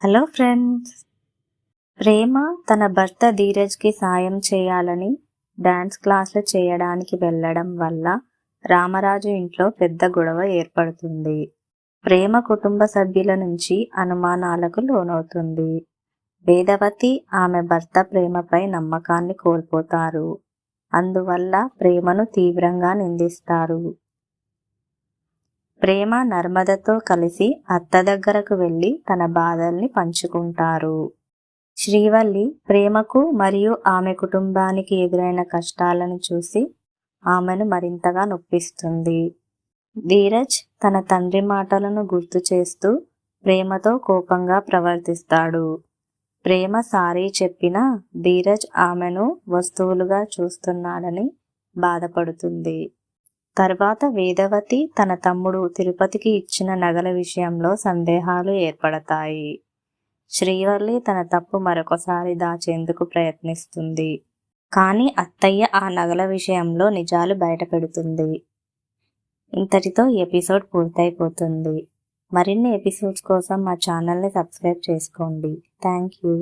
Hello friends. ప్రేమ తన భర్త ధీరజ్కి సాయం చేయాలని డాన్స్ క్లాసులు చేయడానికి వెళ్ళడం వల్ల రామరాజు ఇంట్లో పెద్ద గొడవ ఏర్పడుతుంది. ప్రేమ కుటుంబ సభ్యుల నుంచి అనుమానాలకు లోనవుతుంది. వేదవతి ఆమె భర్త ప్రేమపై నమ్మకాన్ని కోల్పోతారు. అందువల్ల ప్రేమను తీవ్రంగా నిందిస్తారు. ప్రేమ నర్మదతో కలిసి అత్త దగ్గరకు వెళ్ళి తన బాధల్ని పంచుకుంటారు. శ్రీవల్లి ప్రేమకు మరియు ఆమె కుటుంబానికి ఎదురైన కష్టాలను చూసి ఆమెను మరింతగా నొప్పిస్తుంది. ధీరజ్ తన తండ్రి మాటలను గుర్తు చేస్తూ ప్రేమతో కోపంగా ప్రవర్తిస్తాడు. ప్రేమ సారీ చెప్పినా ధీరజ్ ఆమెను వస్తువులుగా చూస్తున్నాడని బాధపడుతుంది. తర్వాత వేదవతి తన తమ్ముడు తిరుపతికి ఇచ్చిన నగల విషయంలో సందేహాలు ఏర్పడతాయి. శ్రీవల్లి తన తప్పు మరొకసారి దాచేందుకు ప్రయత్నిస్తుంది. కానీ అత్తయ్య ఆ నగల విషయంలో నిజాలు బయటపెడుతుంది. ఇంతటితో ఈ ఎపిసోడ్ పూర్తయిపోతుంది. మరిన్ని ఎపిసోడ్స్ కోసం మా ఛానల్ని సబ్స్క్రైబ్ చేసుకోండి. Thank you.